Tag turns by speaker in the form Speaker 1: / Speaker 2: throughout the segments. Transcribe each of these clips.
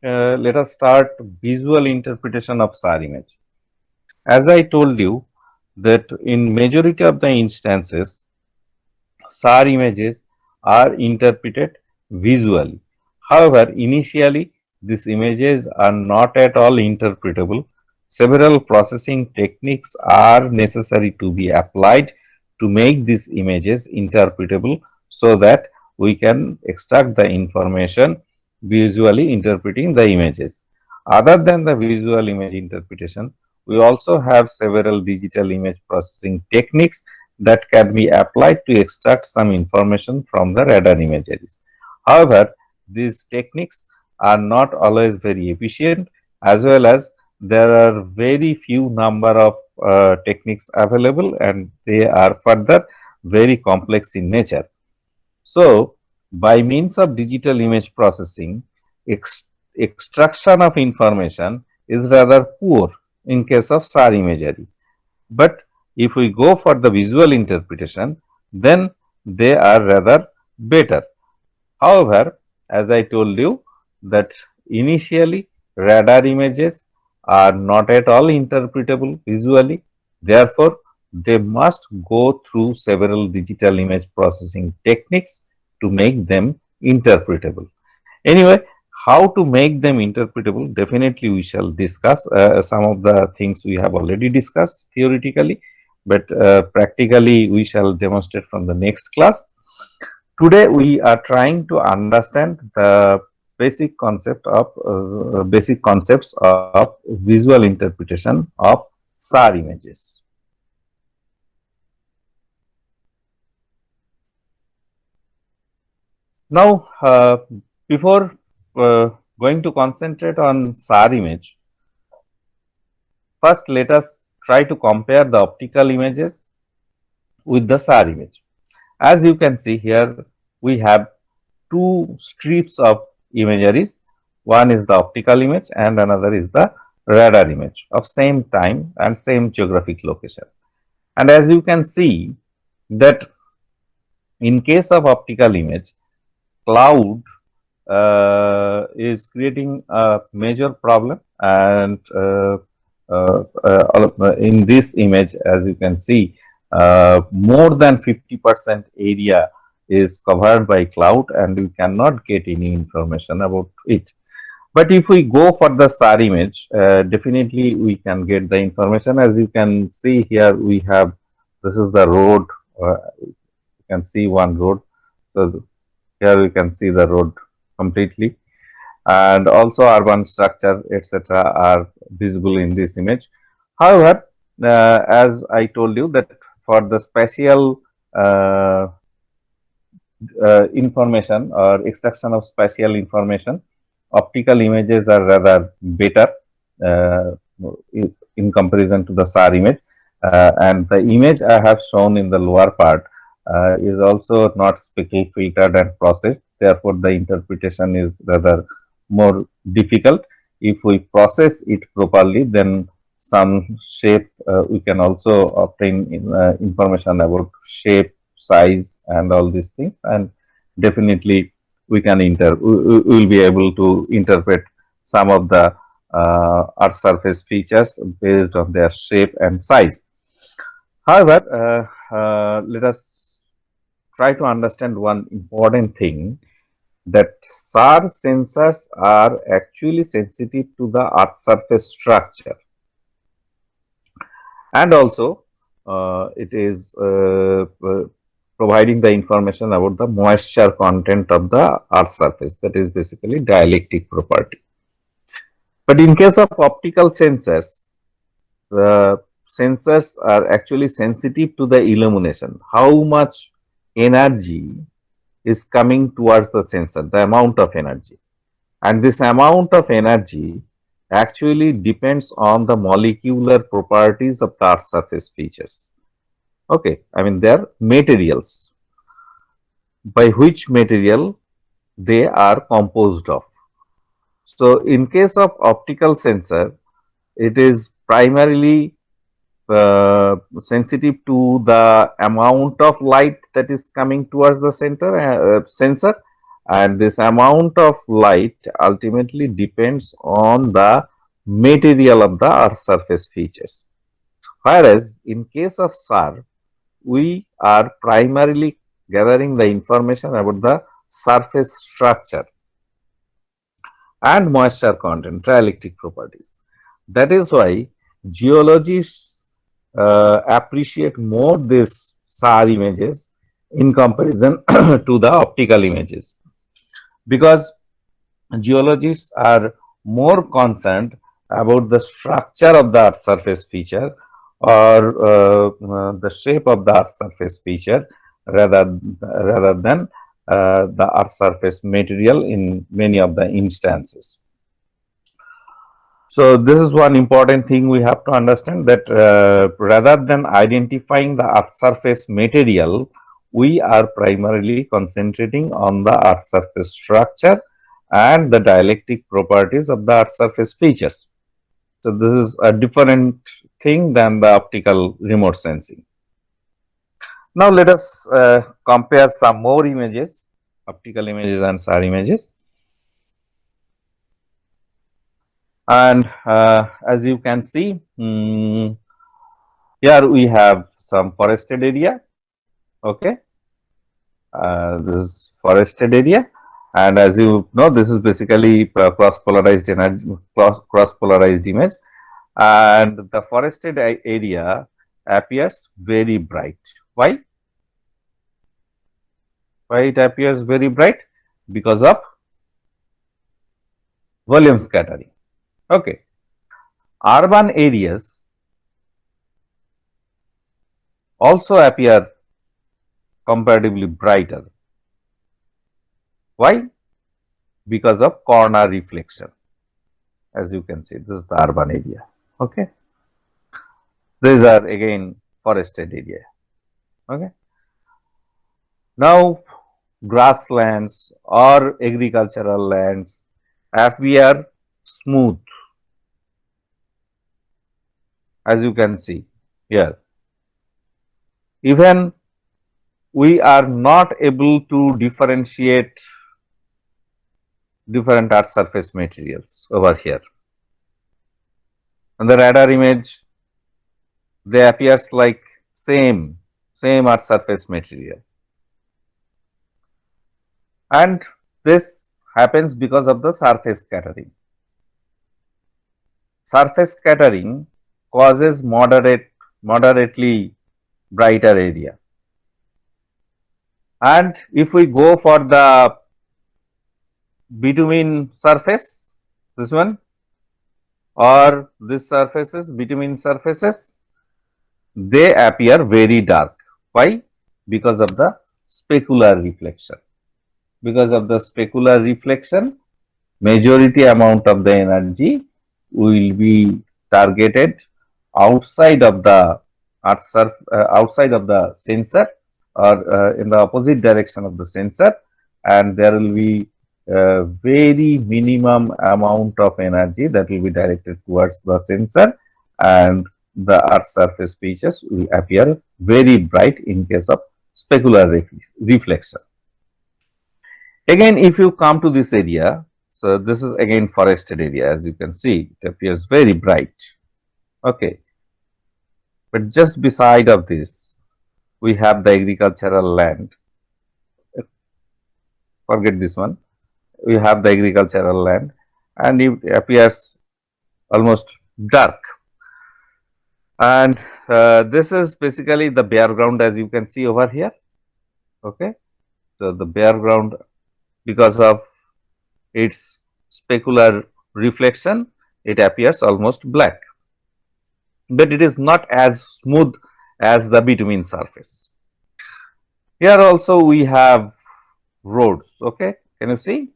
Speaker 1: let us start visual interpretation of SAR image. As I told you that in majority of the instances, SAR images are interpreted visually. However, initially these images are not at all interpretable. Several processing techniques are necessary to be applied to make these images interpretable so that we can extract the information visually interpreting the images. Other than the visual image interpretation, we also have several digital image processing techniques that can be applied to extract some information from the radar imageries. However, these techniques are not always very efficient, as well as there are very few number of techniques available, and they are further very complex in nature. So, by means of digital image processing, extraction of information is rather poor in case of SAR imagery. But if we go for the visual interpretation, then they are rather better. However, as I told you that initially radar images are not at all interpretable visually. Therefore, they must go through several digital image processing techniques to make them interpretable. Anyway, how to make them interpretable, definitely we shall discuss some of the things we have already discussed theoretically, but practically we shall demonstrate from the next class. Today we are trying to understand the basic concepts of visual interpretation of SAR images. Now, before going to concentrate on SAR image, first let us try to compare the optical images with the SAR image. As you can see here, we have two strips of imageries. One is the optical image and another is the radar image of same time and same geographic location. And as you can see that in case of optical image, cloud is creating a major problem, and in this image, as you can see, more than 50% area is covered by cloud and we cannot get any information about it. But if we go for the SAR image, definitely we can get the information. As you can see here, we have, this is the road, you can see one road. So here we can see the road completely, and also urban structure, etc., are visible in this image. However, as I told you that for the spatial information or extraction of spatial information, optical images are rather better uh, in comparison to the SAR image. And the image I have shown in the lower part is also not speckle filtered and processed. Therefore, the interpretation is rather more difficult. If we process it properly, then some shape we can also obtain information about shape, size, and all these things. And definitely, we can we will be able to interpret some of the Earth surface features based on their shape and size. However, let us try to understand one important thing, that SAR sensors are actually sensitive to the Earth surface structure, and also it is providing the information about the moisture content of the Earth surface, that is basically dielectric property. But in case of optical sensors, the sensors are actually sensitive to the illumination, how much energy is coming towards the sensor, the amount of energy. And this amount of energy actually depends on the molecular properties of the Earth surface features. Okay, I mean they are materials, by which material they are composed of. So, in case of optical sensor, it is primarily sensitive to the amount of light that is coming towards the sensor, and this amount of light ultimately depends on the material of the Earth surface features. Whereas in case of SAR, we are primarily gathering the information about the surface structure and moisture content, dielectric properties. That is why geologists appreciate more these SAR images in comparison to the optical images, because geologists are more concerned about the structure of the Earth surface feature or the shape of the Earth surface feature rather than the Earth surface material in many of the instances. So this is one important thing we have to understand, that rather than identifying the Earth surface material, we are primarily concentrating on the Earth surface structure and the dielectric properties of the Earth surface features. So this is a different thing than the optical remote sensing. Now let us compare some more images, optical images and SAR images. And as you can see, here we have some forested area. Okay, this is forested area, and as you know, this is basically cross polarized energy, cross polarized image, and the forested area appears very bright. Why? Why it appears very bright? Because of volume scattering. Okay, urban areas also appear comparatively brighter. Why? Because of corner reflection. As you can see, this is the urban area. Okay, these are again forested area. Okay, now grasslands or agricultural lands appear smooth, as you can see here. Even we are not able to differentiate different Earth surface materials over here. On the radar image, they appears like same Earth surface material, and this happens because of the surface scattering. Surface scattering causes moderately brighter area, and if we go for the bitumen surface, this one, or this surfaces, bitumen surfaces, they appear very dark. Why? Because of the specular reflection. Because of the specular reflection, majority amount of the energy will be targeted outside of the outside of the sensor, or in the opposite direction of the sensor, and there will be very minimum amount of energy that will be directed towards the sensor, and the Earth surface features will appear very bright in case of specular reflection. Again, if you come to this area, so this is again forested area, as you can see, it appears very bright. Okay, but just beside of this, we have the agricultural land. Forget this one. We have the agricultural land, and it appears almost dark. And this is basically the bare ground, as you can see over here. Okay, so the bare ground, because of its specular reflection, it appears almost black, but it is not as smooth as the bitumen surface. Here also we have roads. Okay, can you see?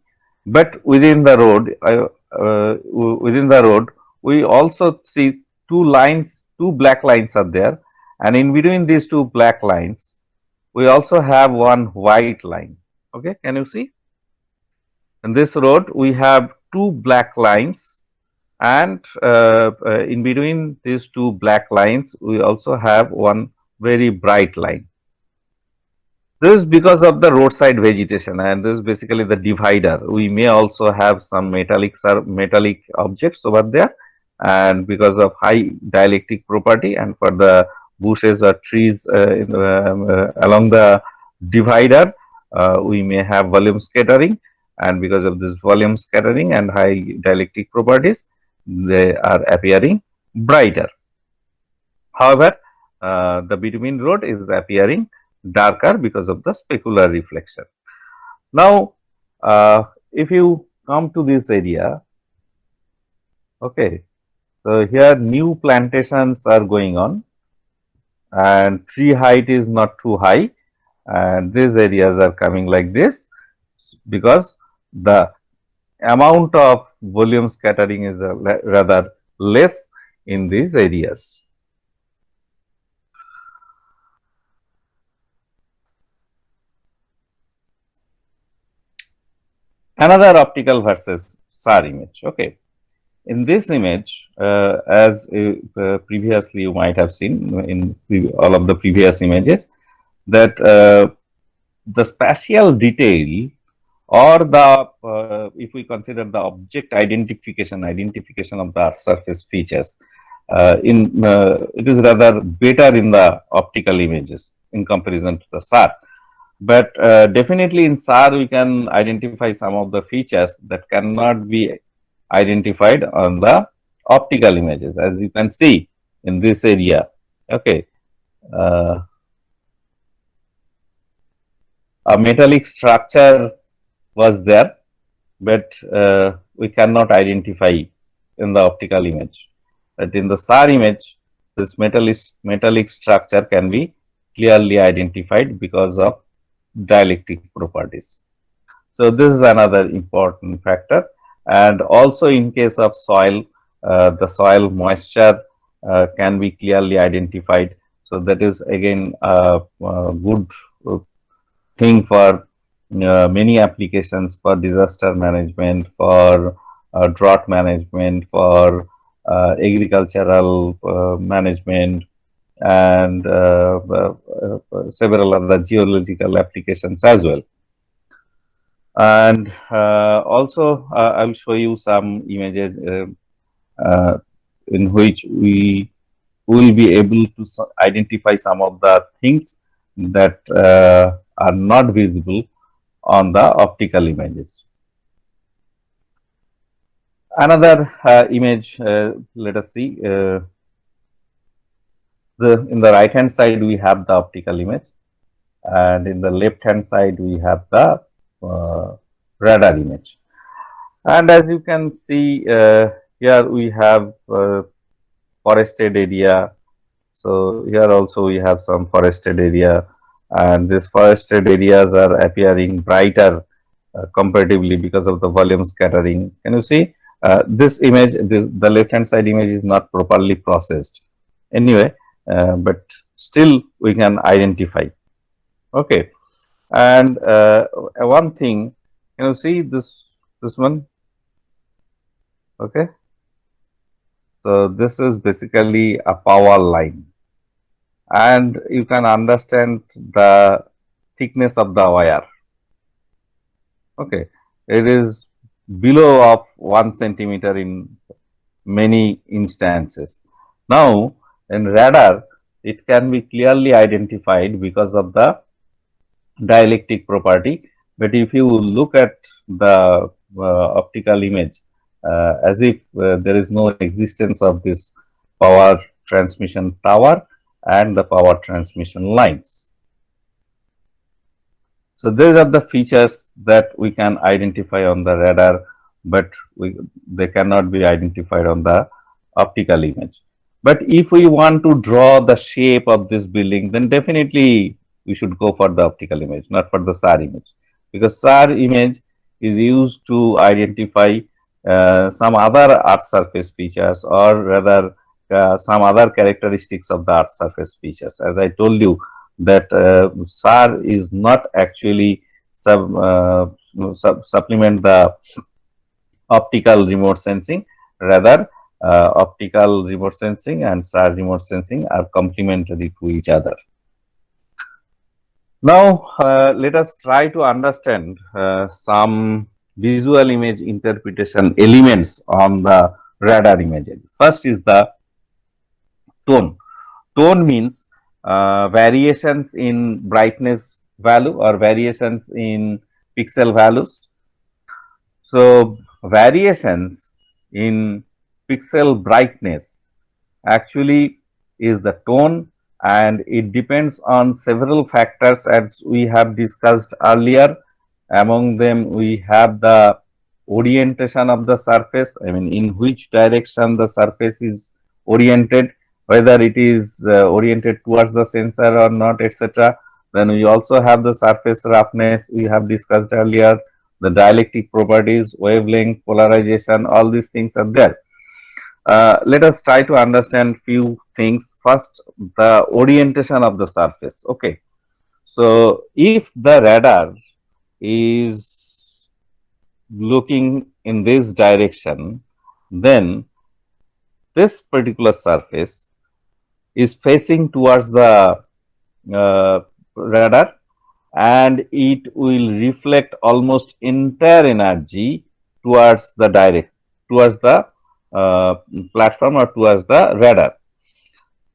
Speaker 1: But within the road, we also see two lines, two black lines are there, and in between these two black lines, we also have one white line. Okay, can you see? In this road, we have two black lines, and in between these two black lines, we also have one very bright line. This is because of the roadside vegetation, and this is basically the divider. We may also have some metallic objects over there, and because of high dielectric property, and for the bushes or trees along the divider, we may have volume scattering, and because of this volume scattering and high dielectric properties, they are appearing brighter. However, the bitumen road is appearing darker because of the specular reflection. Now, if you come to this area, okay, so here new plantations are going on, and tree height is not too high, and these areas are coming like this because the amount of volume scattering is rather less in these areas. Another optical versus SAR image. Okay, in this image, as previously you might have seen in all of the previous images, that the spatial detail, or the if we consider the object identification of the Earth surface features, it is rather better in the optical images in comparison to the SAR. But definitely in SAR we can identify some of the features that cannot be identified on the optical images, as you can see in this area. Okay, a metallic structure was there, but we cannot identify in the optical image. But in the SAR image, this metallic structure can be clearly identified because of dielectric properties. So this is another important factor. And also in case of soil, the soil moisture can be clearly identified. So that is again a good thing for many applications, for disaster management, for drought management, for agricultural management, and several other geological applications as well. And also I will show you some images in which we will be able to identify some of the things that are not visible on the optical images. Another image, let us see. In the right hand side we have the optical image, and in the left hand side we have the radar image. And as you can see, here we have forested area. So here also we have some forested area, and these forested areas are appearing brighter comparatively because of the volume scattering. Can you see this image? The left hand side image is not properly processed anyway, but still we can identify. Okay, and one thing, can you see this one? Okay, so this is basically a power line, and you can understand the thickness of the wire. Okay, it is below of 1 centimeter in many instances. Now in radar it can be clearly identified because of the dielectric property, but if you look at the optical image, as if there is no existence of this power transmission tower and the power transmission lines. So these are the features that we can identify on the radar, but they cannot be identified on the optical image. But if we want to draw the shape of this building, then definitely we should go for the optical image, not for the SAR image, because SAR image is used to identify some other Earth surface features, or rather some other characteristics of the Earth surface features. As I told you that SAR is not actually supplement the optical remote sensing, rather optical remote sensing and SAR remote sensing are complementary to each other. Now, let us try to understand some visual image interpretation elements on the radar imagery. First is the tone. Tone means variations in brightness value or variations in pixel values. So, variations in pixel brightness actually is the tone, and it depends on several factors as we have discussed earlier. Among them we have the orientation of the surface, I mean in which direction the surface is oriented, whether it is oriented towards the sensor or not, etc. Then we also have the surface roughness we have discussed earlier, the dielectric properties, wavelength, polarization, all these things are there. Let us try to understand few things. First, the orientation of the surface. Okay, so if the radar is looking in this direction, then this particular surface is facing towards the radar, and it will reflect almost entire energy towards the towards the uh, platform or towards the radar.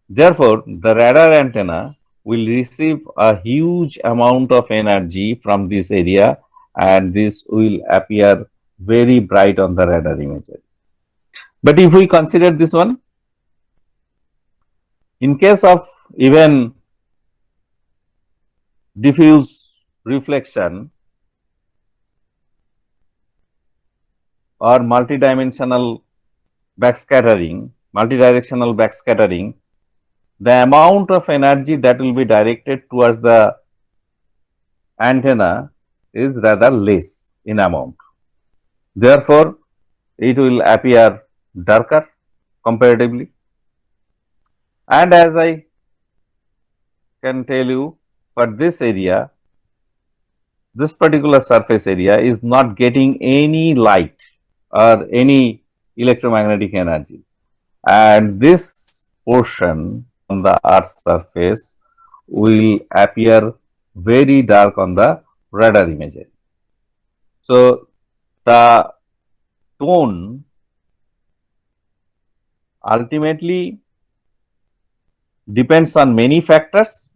Speaker 1: Therefore, the radar antenna will receive a huge amount of energy from this area, and this will appear very bright on the radar imagery. But if we consider this one, in case of even diffuse reflection or multidimensional backscattering, multidirectional backscattering, the amount of energy that will be directed towards the antenna is rather less in amount. Therefore, it will appear darker comparatively. And as I can tell you, for this area, this particular surface area is not getting any light or any electromagnetic energy, and this portion on the earth's surface will appear very dark on the radar imagery. So, the tone ultimately depends on many factors.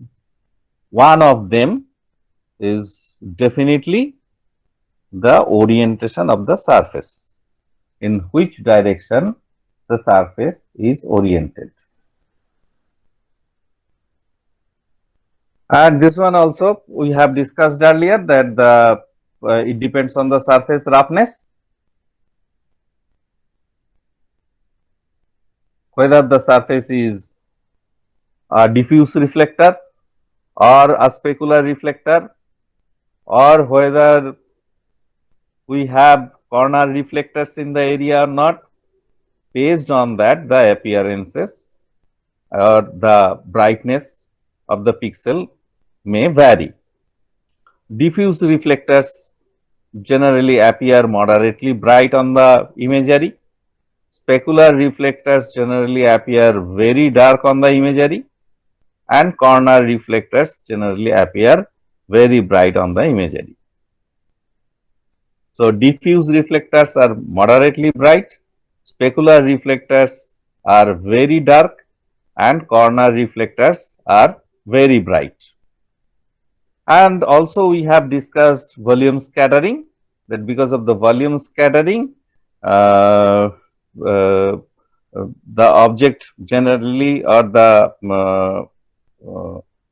Speaker 1: One of them is definitely the orientation of the surface, in which direction the surface is oriented. And this one also we have discussed earlier, that the it depends on the surface roughness, whether the surface is a diffuse reflector or a specular reflector, or whether we have corner reflectors in the area or not. Based on that, the appearances or the brightness of the pixel may vary. Diffuse reflectors generally appear moderately bright on the imagery. Specular reflectors generally appear very dark on the imagery, and corner reflectors generally appear very bright on the imagery. So, diffuse reflectors are moderately bright, specular reflectors are very dark, and corner reflectors are very bright. And also we have discussed volume scattering, that because of the volume scattering, the object generally, or the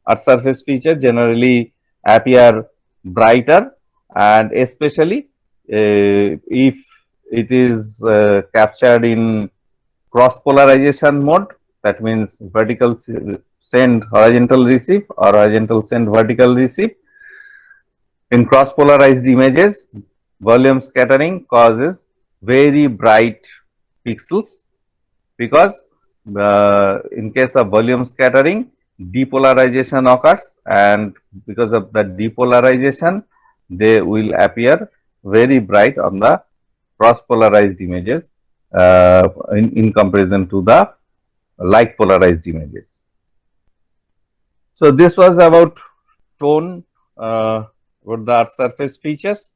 Speaker 1: earth surface feature generally appear brighter, and especially if it is captured in cross polarization mode, that means vertical send horizontal receive or horizontal send vertical receive. In cross polarized images, volume scattering causes very bright pixels, because in case of volume scattering, depolarization occurs, and because of the depolarization, they will appear very bright on the cross polarized images in comparison to the like polarized images. So, this was about tone about the Earth's surface features.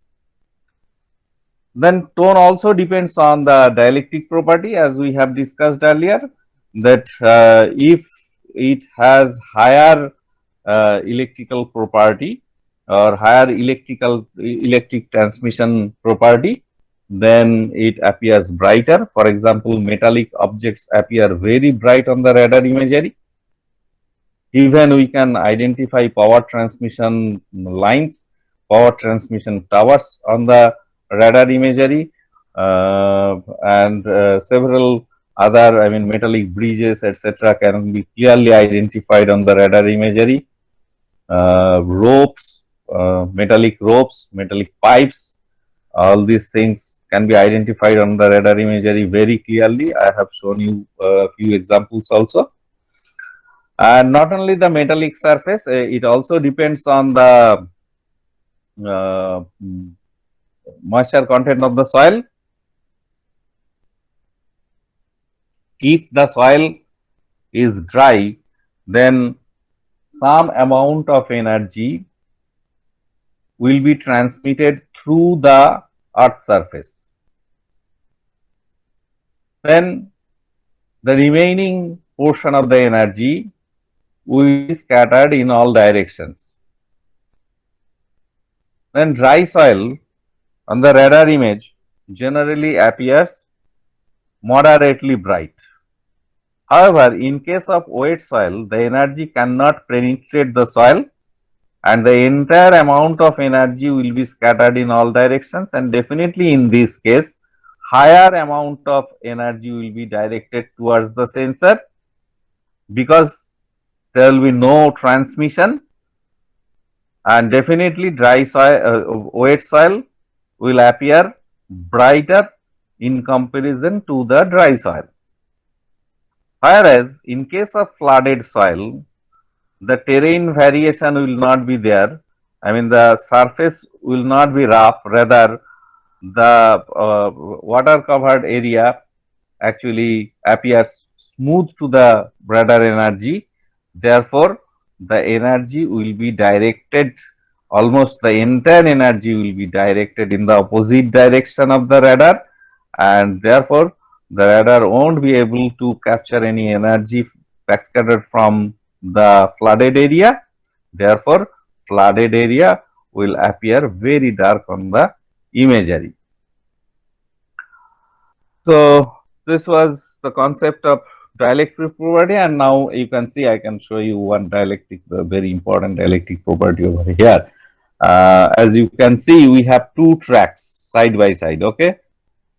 Speaker 1: Then tone also depends on the dielectric property, as we have discussed earlier, that if it has higher electrical property or higher electric transmission property, then it appears brighter. For example, metallic objects appear very bright on the radar imagery. Even we can identify power transmission lines, power transmission towers on the radar imagery, and several other, I mean, metallic bridges, etc., can be clearly identified on the radar imagery. Ropes, metallic ropes, metallic pipes, all these things can be identified on the radar imagery very clearly. I have shown you a few examples also. And not only the metallic surface, it also depends on the uh, moisture content of the soil. If the soil is dry, then some amount of energy will be transmitted through the earth's surface. Then the remaining portion of the energy will be scattered in all directions. Then dry soil on the radar image generally appears moderately bright. However, in case of wet soil, the energy cannot penetrate the soil and the entire amount of energy will be scattered in all directions, and definitely in this case, higher amount of energy will be directed towards the sensor, because there will be no transmission, and definitely dry soil, wet soil will appear brighter in comparison to the dry soil. Whereas in case of flooded soil, the terrain variation will not be there. I mean, the surface will not be rough, rather the water covered area actually appears smooth to the radar energy. Therefore, the energy will be directed, almost the entire energy will be directed in the opposite direction of the radar, and therefore the radar won't be able to capture any energy backscattered from the flooded area. Therefore, flooded area will appear very dark on the imagery. So, this was the concept of dielectric property, and now you can see I can show you one dielectric, very important dielectric property over here. As you can see, we have two tracks side by side. Okay,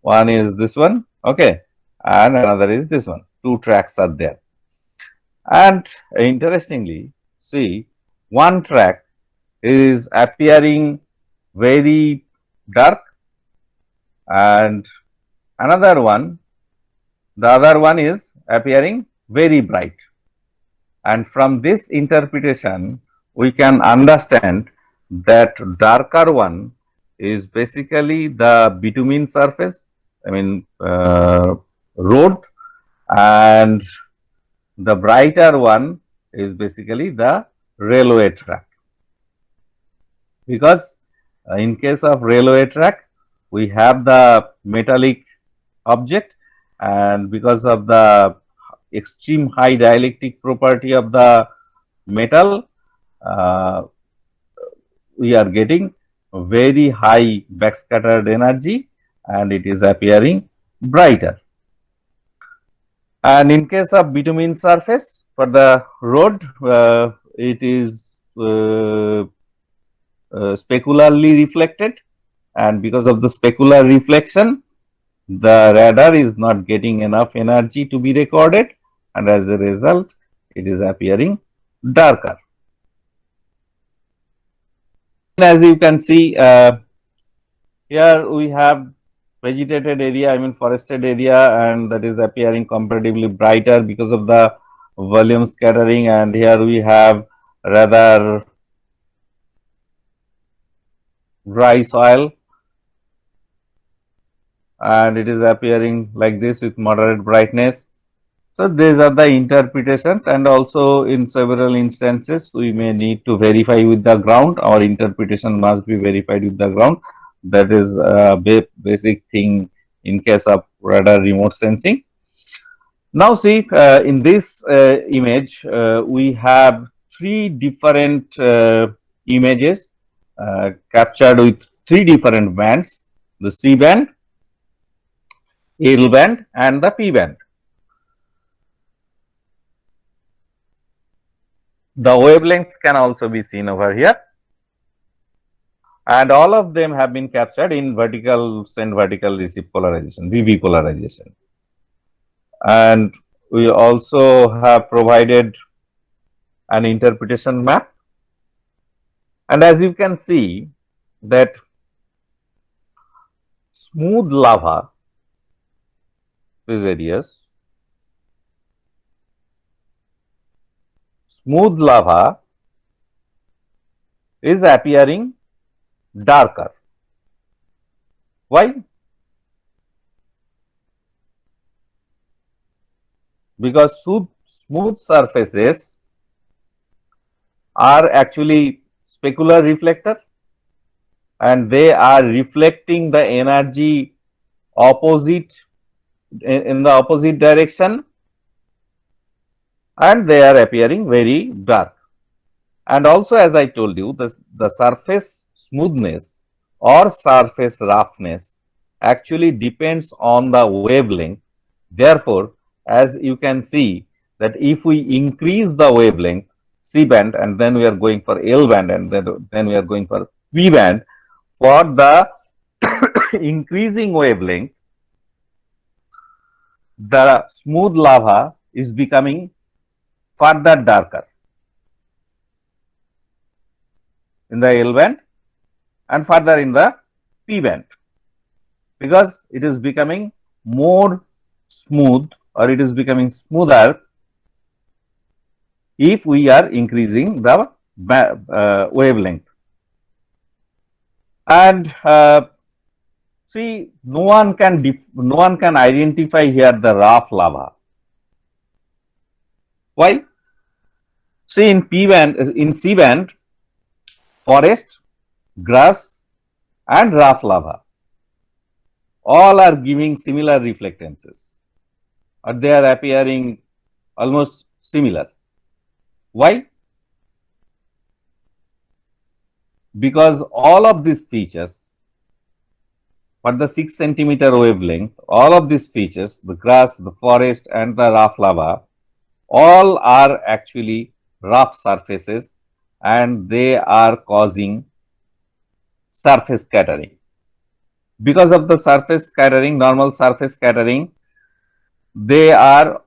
Speaker 1: one is this one, okay, and another is this one. Two tracks are there, and interestingly, see, one track is appearing very dark, and another one, the other one is appearing very bright. And from this interpretation, we can understand that darker one is basically the bitumen surface, I mean road, and the brighter one is basically the railway track. Because in case of railway track, we have the metallic object, and because of the extreme high dielectric property of the metal, we are getting very high backscattered energy, and it is appearing brighter. And in case of bitumen surface for the road, it is specularly reflected, and because of the specular reflection, the radar is not getting enough energy to be recorded, and as a result, it is appearing darker. As you can see, here we have vegetated area, I mean forested area, and that is appearing comparatively brighter because of the volume scattering, and here we have rather dry soil, and it is appearing like this with moderate brightness. So these are the interpretations, and also in several instances we may need to verify with the ground. Our interpretation must be verified with the ground. That is a basic thing in case of radar remote sensing. Now see, in this image we have three different images captured with three different bands: the C band, L band and the P band. The wavelengths can also be seen over here, and all of them have been captured in vertical send vertical receive polarization, VV polarization. And we also have provided an interpretation map, and as you can see that smooth lava, these areas, smooth lava is appearing darker. Why? Because smooth surfaces are actually specular reflector, and they are reflecting the energy opposite in the opposite direction, and they are appearing very dark. And also, as I told you, the surface smoothness or surface roughness actually depends on the wavelength. Therefore, as you can see that if we increase the wavelength C band, and then we are going for L band, and then we are going for V band, for the increasing wavelength, the smooth lava is becoming further darker in the L band and further in the P band, because it is becoming more smooth, or it is becoming smoother if we are increasing the wavelength. And see, no one can identify here the rough lava. Why? See, in P band, in C band, forest, grass and rough lava all are giving similar reflectances, or they are appearing almost similar. Why? Because all of these features, for the 6 centimeter wavelength, all of these features, the grass, the forest and the rough lava, all are actually rough surfaces, and they are causing surface scattering. Because of the surface scattering, normal surface scattering,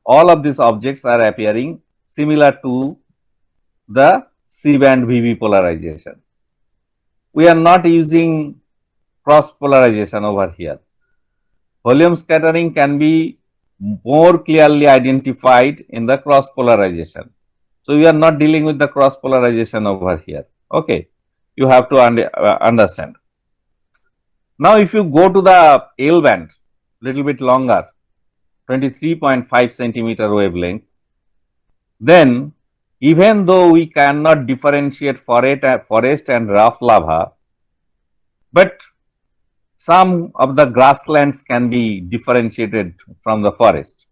Speaker 1: all of these objects are appearing similar to the C band VV polarization. We are not using cross polarization over here. Volume scattering can be more clearly identified in the cross polarization. So we are not dealing with the cross polarization over here. Okay, you have to understand. Now, if you go to the L band, little bit longer, 23.5 centimeter wavelength, then even though we cannot differentiate forest and rough lava, but some of the grasslands can be differentiated from the forest.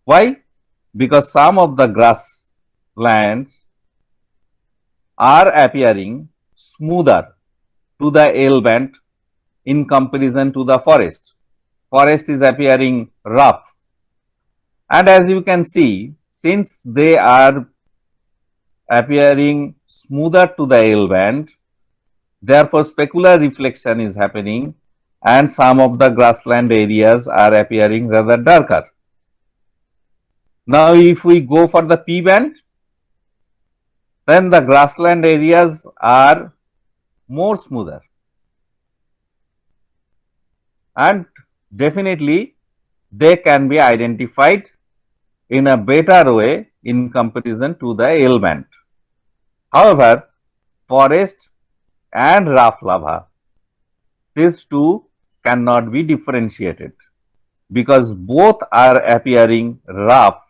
Speaker 1: Why? Because some of the grasslands are appearing smoother to the L band in comparison to the forest. Forest is appearing rough, and as you can see, since they are appearing smoother to the L band, therefore specular reflection is happening, and some of the grassland areas are appearing rather darker. Now, if we go for the P band, then the grassland areas are more smoother, and definitely they can be identified in a better way in comparison to the L band. However, forest and rough lava, these two cannot be differentiated. because both are appearing rough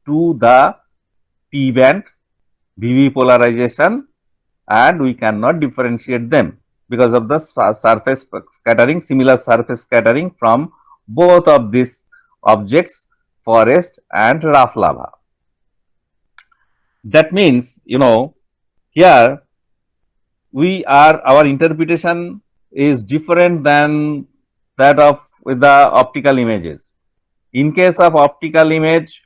Speaker 1: to the P band VV polarization, and we cannot differentiate them because of the surface scattering, similar surface scattering from both of these objects, forest and rough lava. That means, here our interpretation is different than that of with the optical images. In case of optical image,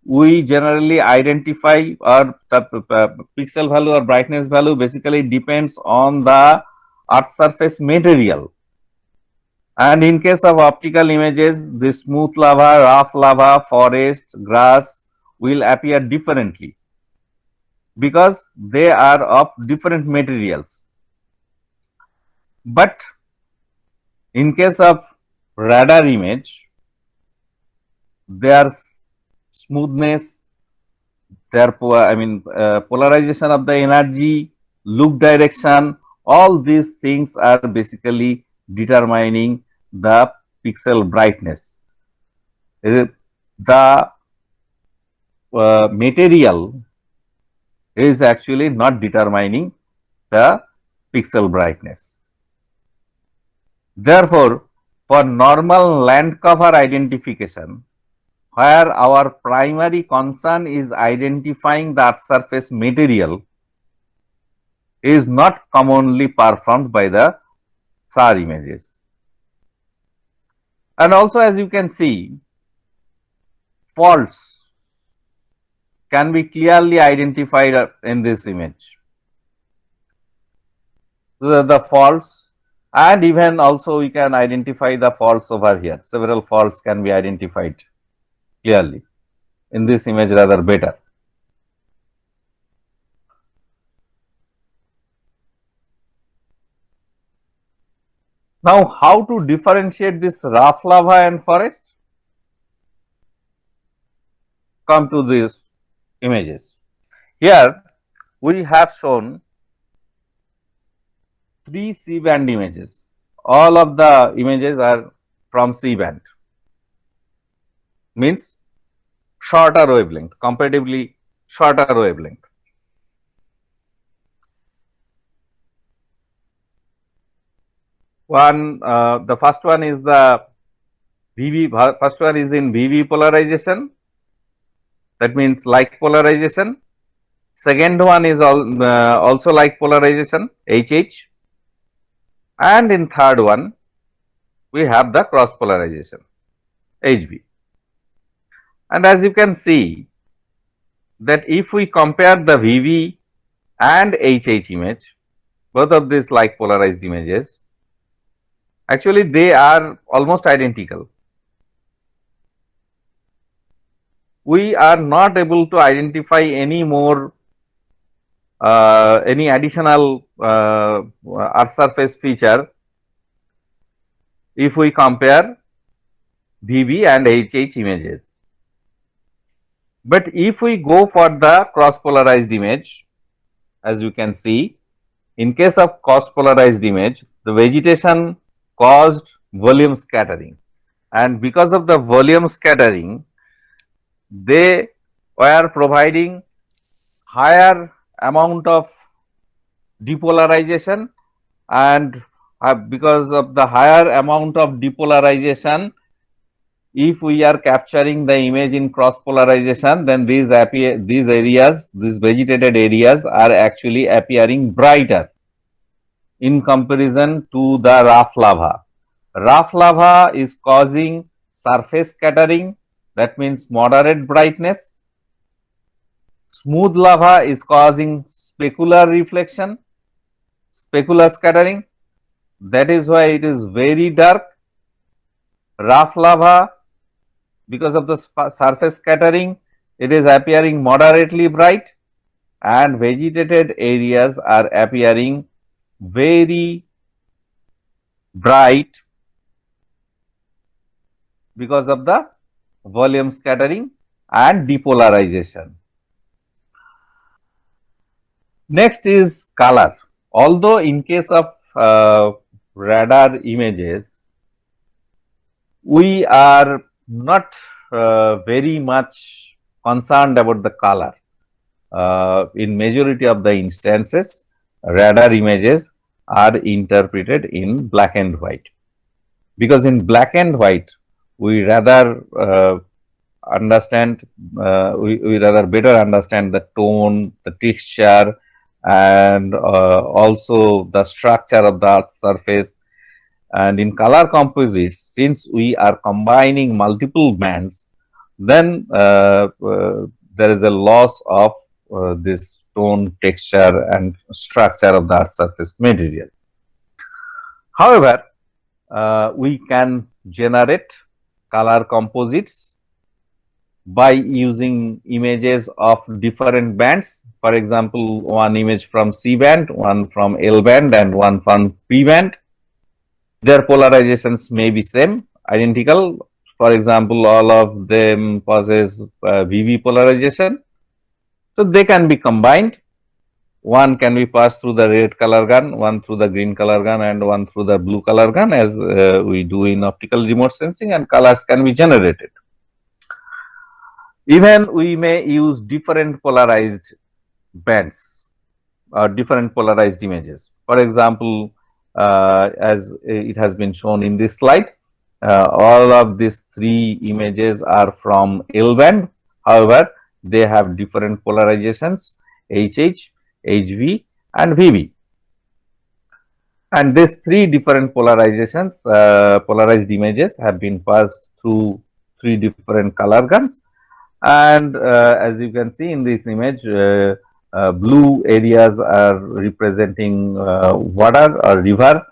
Speaker 1: we generally identify, or the pixel value or brightness value basically depends on the earth surface material. And in case of optical images, the smooth lava, rough lava, forest, grass will appear differently because they are of different materials. But in case of radar image, their smoothness, their polarization of the energy, look direction, all these things are basically determining the pixel brightness. The material is actually not determining the pixel brightness. Therefore, for normal land cover identification, where our primary concern is identifying the earth surface material, is not commonly performed by the SAR images. And also, as you can see, faults can be clearly identified in this image. The faults, and even also we can identify the faults over here. Several faults can be identified clearly in this image rather better. Now, how to differentiate this rough lava and forest? Come to these images. Here we have shown 3 C band images. All of the images are from C band, means shorter wavelength, comparatively shorter wavelength. The first one is the VV, first one is in VV polarization, that means like polarization. Second one is also like polarization, HH, and in third one we have the cross polarization, HB. And as you can see that if we compare the VV and HH image, both of these like polarized images, actually they are almost identical. We are not able to identify any more any additional earth surface feature if we compare VV and HH images. But if we go for the cross polarized image, as you can see, in case of cross polarized image, the vegetation caused volume scattering, and because of the volume scattering, they were providing higher amount of depolarization, and because of the higher amount of depolarization, if we are capturing the image in cross polarization, then these areas, these vegetated areas are actually appearing brighter in comparison to the rough lava. Rough lava is causing surface scattering, that means moderate brightness. Smooth lava is causing specular reflection, specular scattering, that is why it is very dark. Rough lava, because of the surface scattering, it is appearing moderately bright, and vegetated areas are appearing very bright because of the volume scattering and depolarization. Next is color. Although in case of radar images, we are not very much concerned about the color. In majority of the instances, radar images are interpreted in black and white, because in black and white we rather understand, we rather better understand the tone, the texture, and also the structure of the earth's surface. And in color composites, since we are combining multiple bands, then there is a loss of this tone, texture, and structure of the earth's surface material. However, we can generate color composites by using images of different bands. For example, one image from C band, one from L band, and one from P band. Their polarizations may be same, identical. For example, all of them possess VV polarization. So they can be combined. One can be passed through the red color gun, one through the green color gun, and one through the blue color gun, as we do in optical remote sensing, and colors can be generated. Even we may use different polarized bands or different polarized images. For example, as it has been shown in this slide, all of these three images are from L band. However, they have different polarizations, HH, HV, and VV. And these three different polarizations, polarized images, have been passed through three different color guns. And as you can see in this image, blue areas are representing water or river,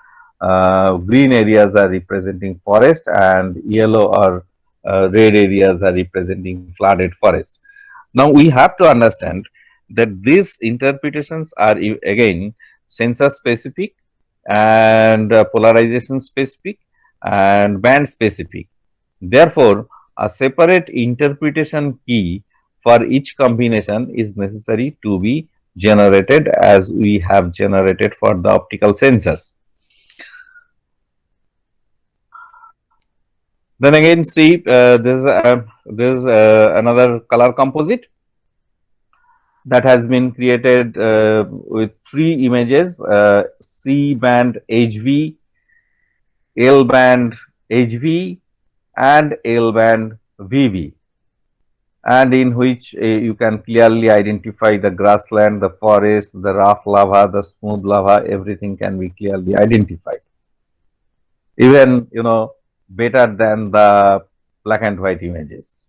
Speaker 1: green areas are representing forest, and yellow or red areas are representing flooded forest. Now we have to understand that these interpretations are again sensor specific and polarization specific and band specific. Therefore, a separate interpretation key for each combination is necessary to be generated, as we have generated for the optical sensors. Then again, see, this is another color composite that has been created with three images, C band HV, L band HV, and L band VV, and in which you can clearly identify the grassland, the forest, the rough lava, the smooth lava, everything can be clearly identified. Even, better than the black and white images.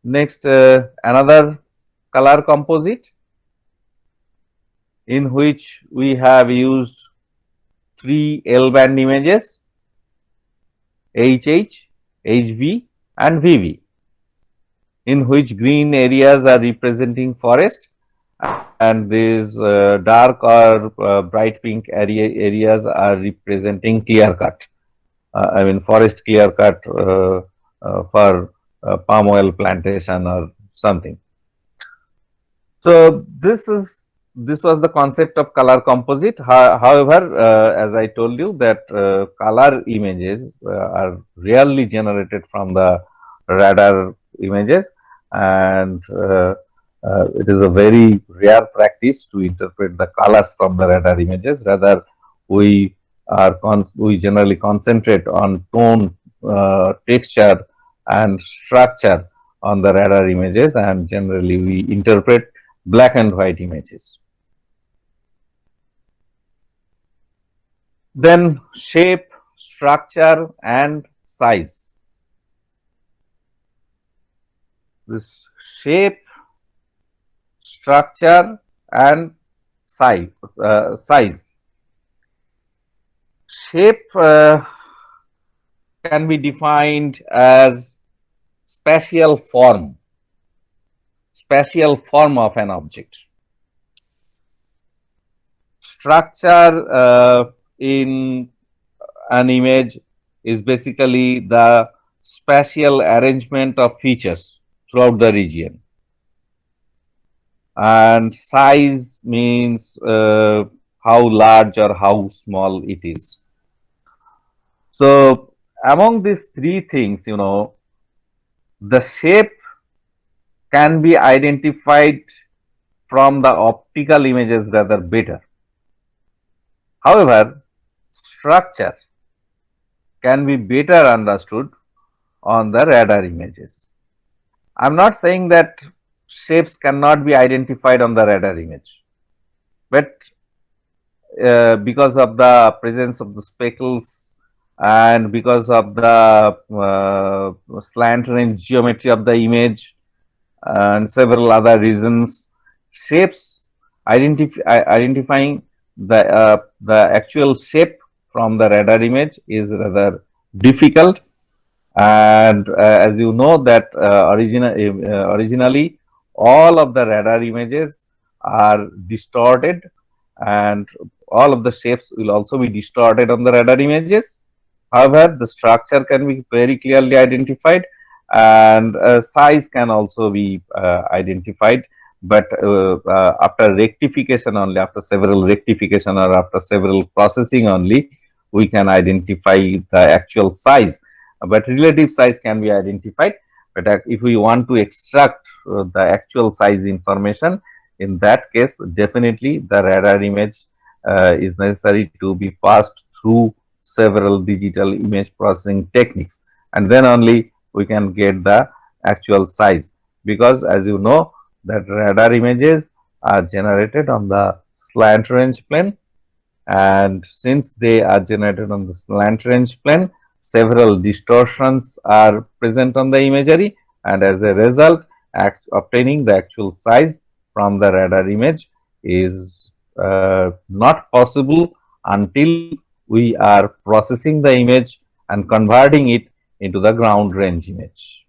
Speaker 1: Next, another color composite in which we have used three L band images, HH, HV, and VV, in which green areas are representing forest, and these dark or bright pink areas are representing clear cut. I mean, forest clear cut for palm oil plantation or something. So this was the concept of color composite. However, as I told you that color images are rarely generated from the radar images, and it is a very rare practice to interpret the colors from the radar images. Rather, we generally concentrate on tone, texture, and structure on the radar images, and generally we interpret black and white images. Then shape, structure, and size. This shape, structure, and size. Shape can be defined as spatial form of an object. Structure in an image is basically the spatial arrangement of features throughout the region, and size means how large or how small it is. So among these three things, the shape can be identified from the optical images rather better. However, structure can be better understood on the radar images. I am not saying that shapes cannot be identified on the radar image, but because of the presence of the speckles and because of the slant range geometry of the image and several other reasons, shapes identifying the actual shape from the radar image is rather difficult. And as you know that originally all of the radar images are distorted, and all of the shapes will also be distorted on the radar images. However, the structure can be very clearly identified, and size can also be identified, but after rectification only, after several rectification or after several processing only, we can identify the actual size, but relative size can be identified. But if we want to extract the actual size information, in that case definitely the radar image is necessary to be passed through several digital image processing techniques, and then only we can get the actual size, because as you know that radar images are generated on the slant range plane, and since they are generated on the slant range plane, several distortions are present on the imagery, and as a result obtaining the actual size from the radar image is not possible until we are processing the image and converting it into the ground range image.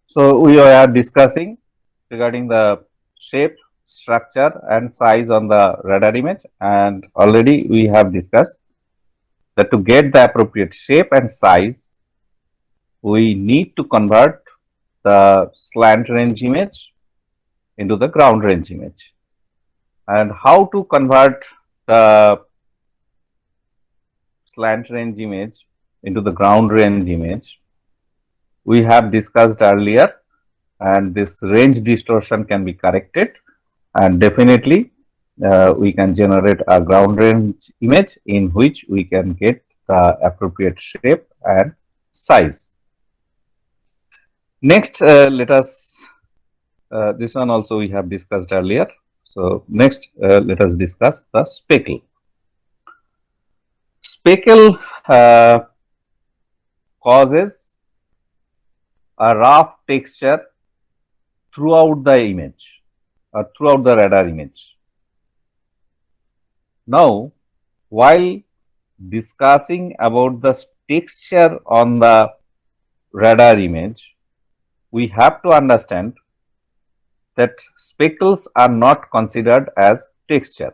Speaker 1: So we are discussing regarding the shape, structure and size on the radar image, and already we have discussed that to get the appropriate shape and size, we need to convert the slant range image into the ground range image. And how to convert the slant range image into the ground range image, we have discussed earlier, and this range distortion can be corrected, and definitely we can generate a ground range image in which we can get the appropriate shape and size. Next, let us, this one also we have discussed earlier. So next, let us discuss the speckle. Speckle causes a rough texture throughout the image or throughout the radar image. Now, while discussing about the texture on the radar image, we have to understand that speckles are not considered as texture.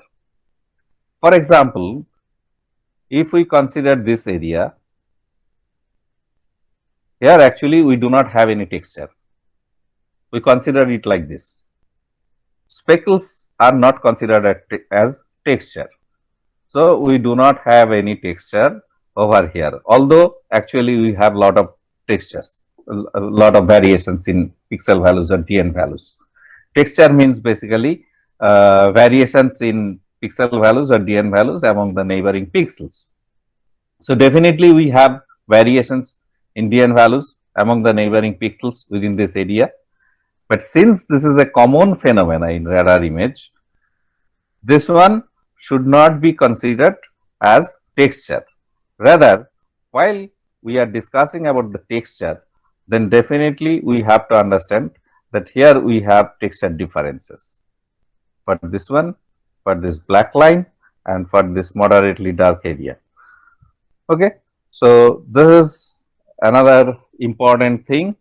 Speaker 1: For example, if we consider this area, here actually we do not have any texture. We consider it like this. Speckles are not considered as texture. So we do not have any texture over here, although actually we have lot of textures, a lot of variations in pixel values or DN values. Texture means basically variations in pixel values or DN values among the neighboring pixels. So definitely we have variations in DN values among the neighboring pixels within this area. But since this is a common phenomena in radar image, this one should not be considered as texture. Rather, while we are discussing about the texture, then definitely we have to understand that here we have texture differences for this one, for this black line and for this moderately dark area. Okay. So this is another important thing,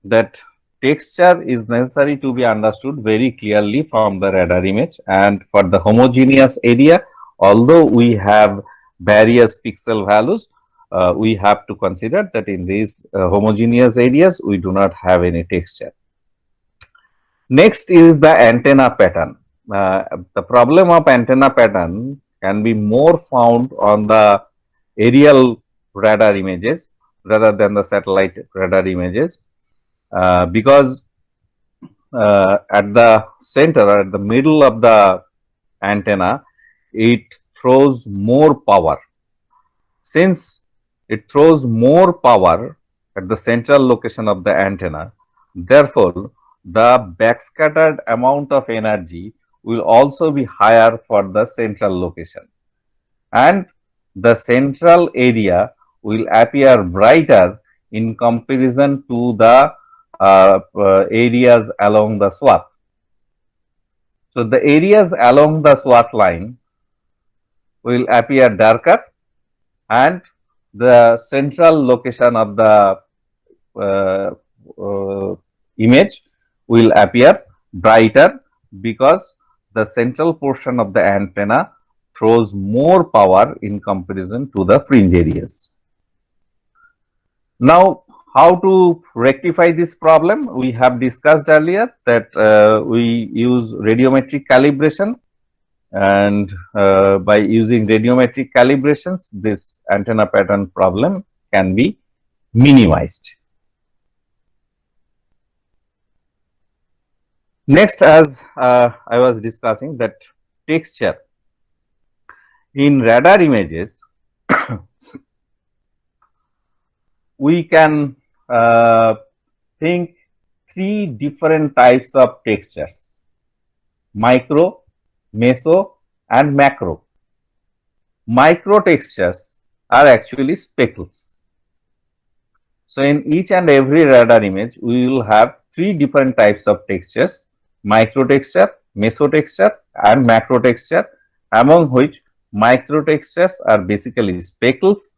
Speaker 1: that texture is necessary to be understood very clearly from the radar image. And for the homogeneous area, although we have various pixel values, we have to consider that in these homogeneous areas we do not have any texture. Next is the antenna pattern. the problem of antenna pattern can be more found on the aerial radar images rather than the satellite radar images, because at the center or at the middle of the antenna, it throws more power. Since it throws more power at the central location of the antenna, therefore, the backscattered amount of energy will also be higher for the central location, and the central area will appear brighter in comparison to the areas along the swath. So, the areas along the swath line will appear darker, and the central location of the uh, image will appear brighter, because the central portion of the antenna throws more power in comparison to the fringe areas. Now, how to rectify this problem? We have discussed earlier that we use radiometric calibration, and by using radiometric calibrations, this antenna pattern problem can be minimized. Next, as I was discussing, that texture in radar images, we can think three different types of textures: micro, meso, and macro. Micro textures are actually speckles. So, in each and every radar image, we will have three different types of textures: micro texture, meso texture, and macro texture, among which micro textures are basically speckles,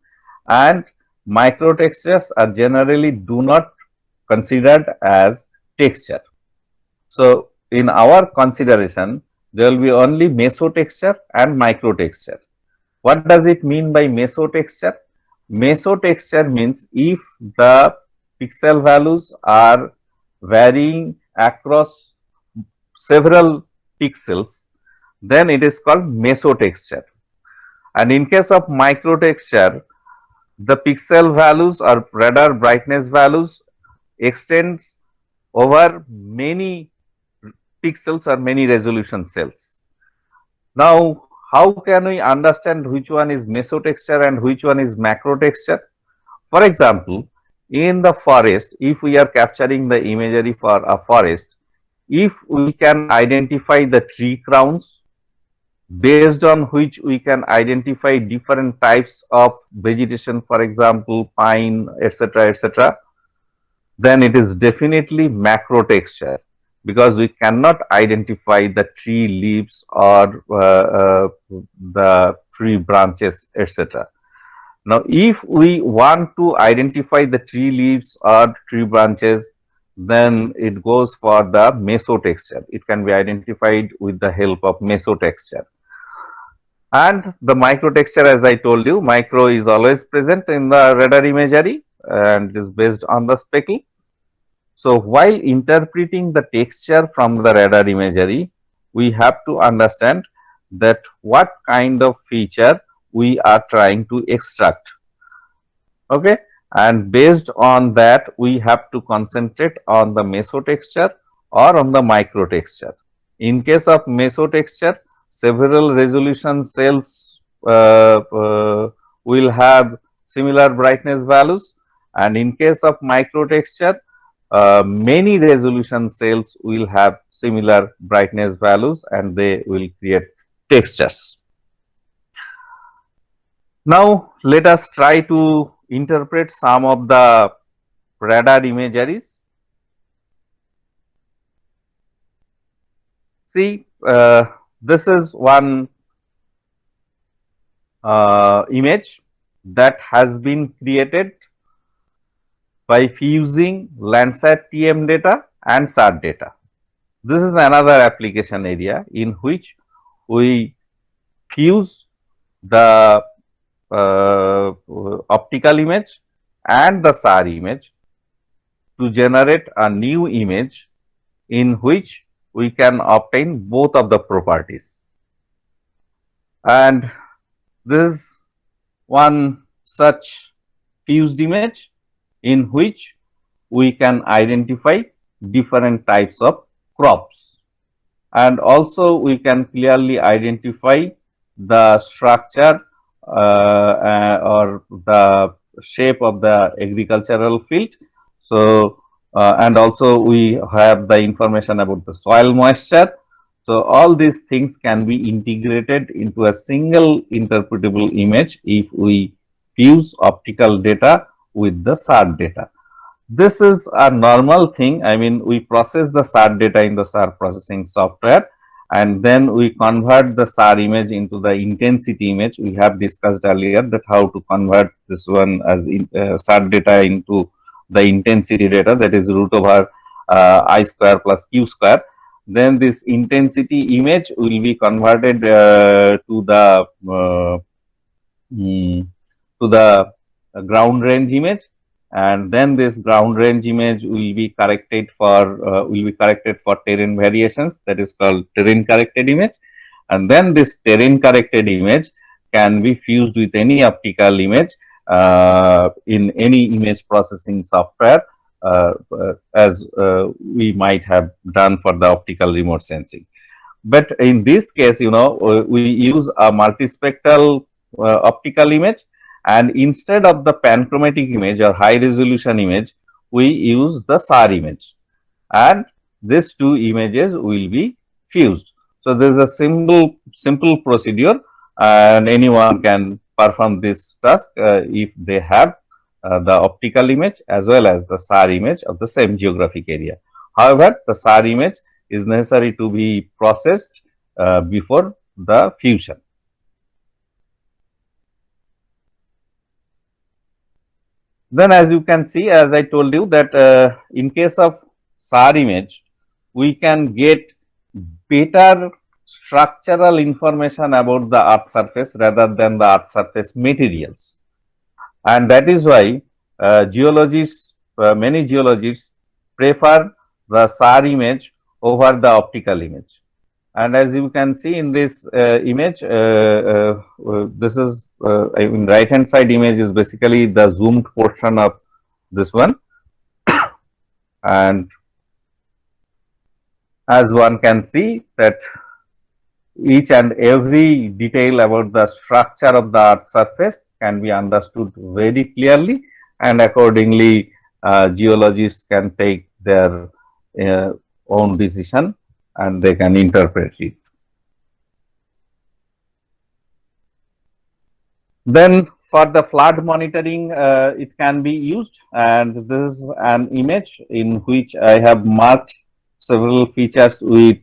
Speaker 1: and micro textures are generally do not considered as texture. So, in our consideration, there will be only meso texture and micro texture. What does it mean by meso texture? Meso texture means if the pixel values are varying across several pixels, then it is called meso texture. And in case of micro texture, the pixel values or radar brightness values extends over many pixels or many resolution cells. Now, how can we understand which one is meso texture and which one is macro texture? For example, in the forest, if we are capturing the imagery for a forest, if we can identify the tree crowns, based on which we can identify different types of vegetation, for example, pine, etc., then it is definitely macro texture, because we cannot identify the tree leaves or the tree branches, etc. Now, if we want to identify the tree leaves or tree branches, then it goes for the meso texture. It can be identified with the help of meso texture. And the micro texture, as I told you, micro is always present in the radar imagery and is based on the speckle. So, while interpreting the texture from the radar imagery, we have to understand that what kind of feature we are trying to extract. Okay, and based on that, we have to concentrate on the meso texture or on the micro texture. In case of meso texture, several resolution cells will have similar brightness values, and in case of micro texture, many resolution cells will have similar brightness values and they will create textures. Now, let us try to interpret some of the radar imageries. See, this is one image that has been created by fusing Landsat TM data and SAR data. This is another application area in which we fuse the optical image and the SAR image to generate a new image in which we can obtain both of the properties. And this is one such fused image in which we can identify different types of crops, and also we can clearly identify the structure or the shape of the agricultural field. So, and also we have the information about the soil moisture. So, all these things can be integrated into a single interpretable image if we fuse optical data with the SAR data. This is a normal thing. I mean, we process the SAR data in the SAR processing software, and then we convert the SAR image into the intensity image. We have discussed earlier that how to convert this one as SAR data into the intensity data, that is root over I square plus Q square. Then this intensity image will be converted to the ground range image, and then this ground range image will be corrected for terrain variations, that is called terrain corrected image. And then this terrain corrected image can be fused with any optical image in any image processing software, as we might have done for the optical remote sensing. But in this case, we use a multispectral optical image, and instead of the panchromatic image or high resolution image, we use the SAR image, and these two images will be fused. So, there is a simple procedure, and anyone can perform this task if they have the optical image as well as the SAR image of the same geographic area. However, the SAR image is necessary to be processed before the fusion. Then, as you can see, as I told you that in case of SAR image, we can get better structural information about the earth surface rather than the earth surface materials. And that is why many geologists prefer the SAR image over the optical image. And as you can see in this image, this is in right hand side image is basically the zoomed portion of this one. And as one can see that each and every detail about the structure of the earth surface can be understood very clearly, and accordingly geologists can take their own decision and they can interpret it. Then for the flood monitoring, it can be used, and this is an image in which I have marked several features with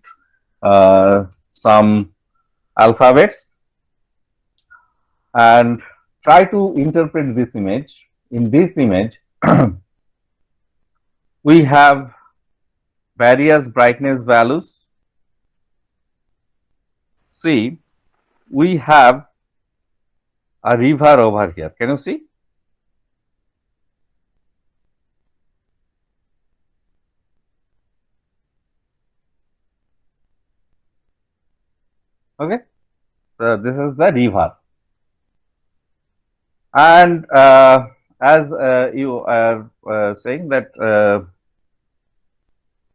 Speaker 1: some alphabets, and try to interpret this image. In this image, we have various brightness values. See, we have a river over here. Can you see? Okay. So, this is the river. And as you are saying that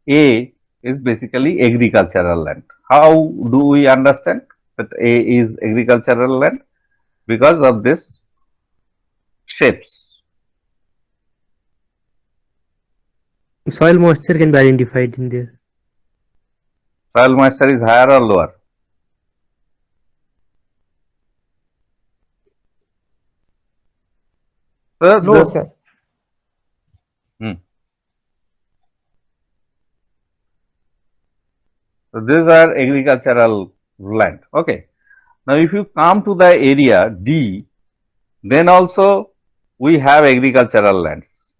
Speaker 1: A is basically agricultural land. How do we understand that A is agricultural land? Because of this shapes.
Speaker 2: Soil moisture can be identified in there.
Speaker 1: Soil moisture is higher or lower? So,
Speaker 3: No, sir.
Speaker 1: So, these are agricultural land. Okay. Now, if you come to the area D, then also we have agricultural lands.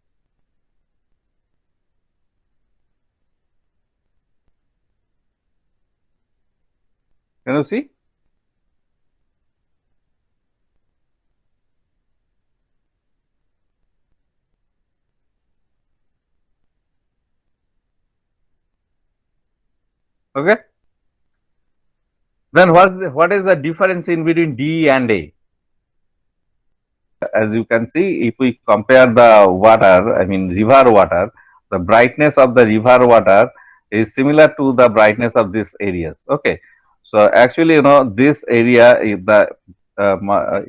Speaker 1: Can you see? Okay. Then what is the difference in between D and A? As you can see, if we compare the water, I mean river water, the brightness of the river water is similar to the brightness of these areas. Okay. So actually, this area is the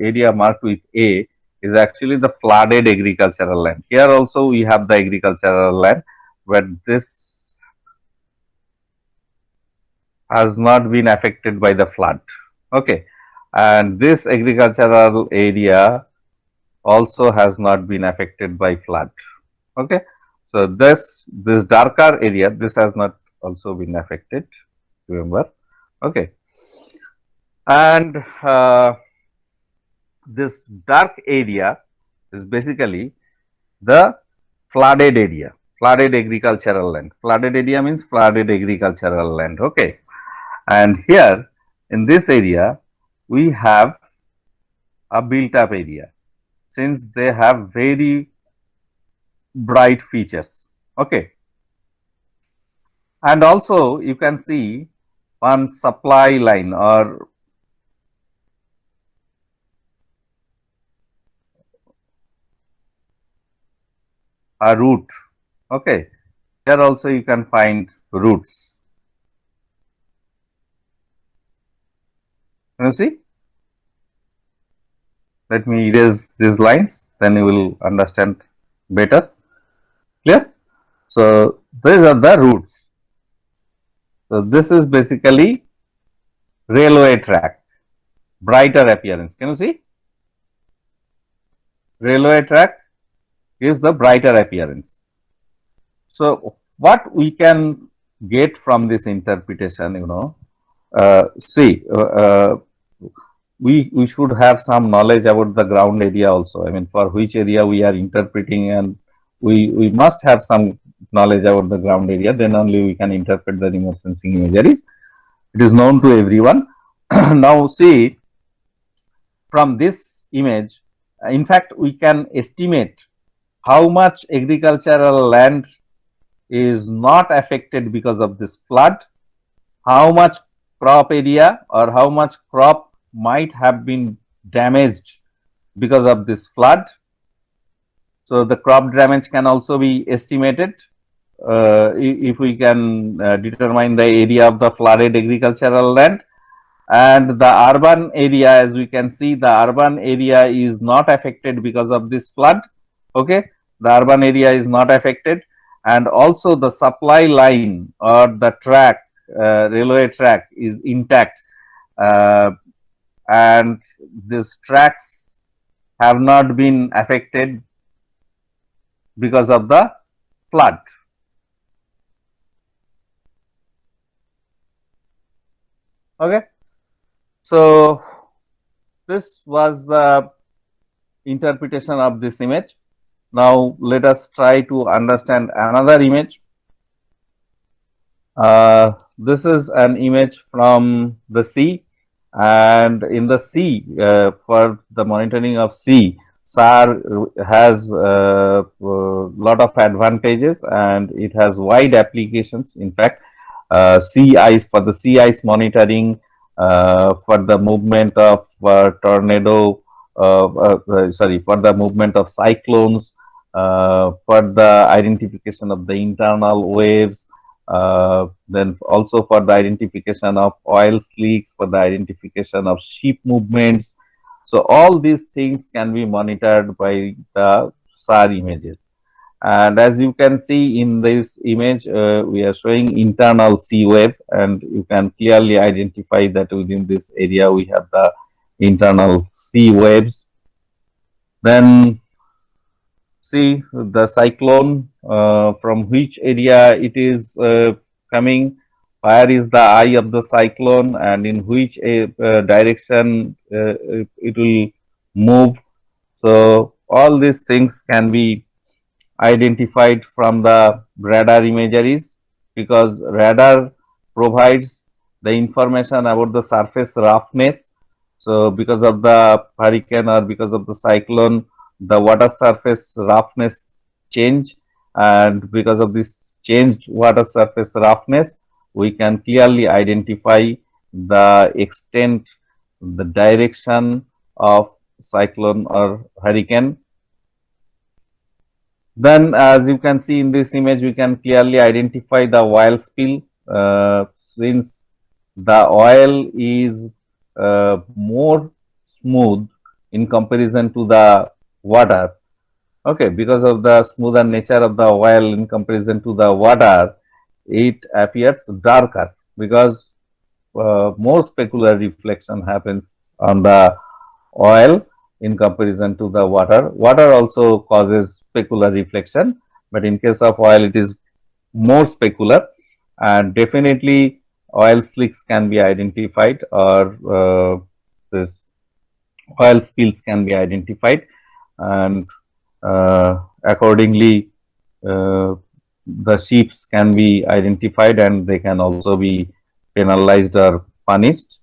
Speaker 1: area marked with A is actually the flooded agricultural land. Here also we have the agricultural land, but this has not been affected by the flood. Okay. And this agricultural area also has not been affected by flood. Okay. So this darker area, this has not also been affected, remember. Okay. And this dark area is basically the flooded area, flooded agricultural land. Flooded area means flooded agricultural land. Okay. And here in this area, we have a built up area, since they have very bright features. Okay. And also you can see one supply line or a root. Okay. Here also you can find roots. Can you see? Let me erase these lines, then you will understand better. Clear? So these are the roots. So this is basically railway track, brighter appearance. Can you see? Railway track gives the brighter appearance. So what we can get from this interpretation, we should have some knowledge about the ground area also. I mean, for which area we are interpreting, and we must have some knowledge about the ground area, then only we can interpret the remote sensing imageries. It is known to everyone. Now see, from this image, in fact, we can estimate how much agricultural land is not affected because of this flood, how much crop area or how much crop might have been damaged because of this flood. So the crop damage can also be estimated if we can determine the area of the flooded agricultural land. And the urban area, as we can see, the urban area is not affected because of this flood. Okay, the urban area is not affected, and also the supply line or the track, railway track, is intact, and these tracks have not been affected because of the flood. Okay. So this was the interpretation of this image. Now let us try to understand another image. This is an image from the sea, and in the sea, for the monitoring of sea, SAR has a lot of advantages, and it has wide applications. In fact, sea ice, for the sea ice monitoring, for the movement of tornado, for the movement of cyclones, for the identification of the internal waves, then also for the identification of oil slicks, for the identification of ship movements. So all these things can be monitored by the SAR images. And as you can see in this image, we are showing internal sea wave, and you can clearly identify that within this area we have the internal sea waves. Then see the cyclone, from which area it is coming, where is the eye of the cyclone, and in which direction it will move. So all these things can be identified from the radar imageries, because radar provides the information about the surface roughness. So because of the hurricane or because of the cyclone, the water surface roughness change, and because of this changed water surface roughness, we can clearly identify the extent, the direction of cyclone or hurricane. Then, as you can see in this image, we can clearly identify the oil spill. Since the oil is more smooth in comparison to the water, okay, because of the smoother nature of the oil in comparison to the water, it appears darker because more specular reflection happens on the oil in comparison to the water. Water also causes specular reflection, but in case of oil, it is more specular, and definitely oil slicks can be identified, or this oil spills can be identified, and accordingly the ships can be identified and they can also be penalized or punished.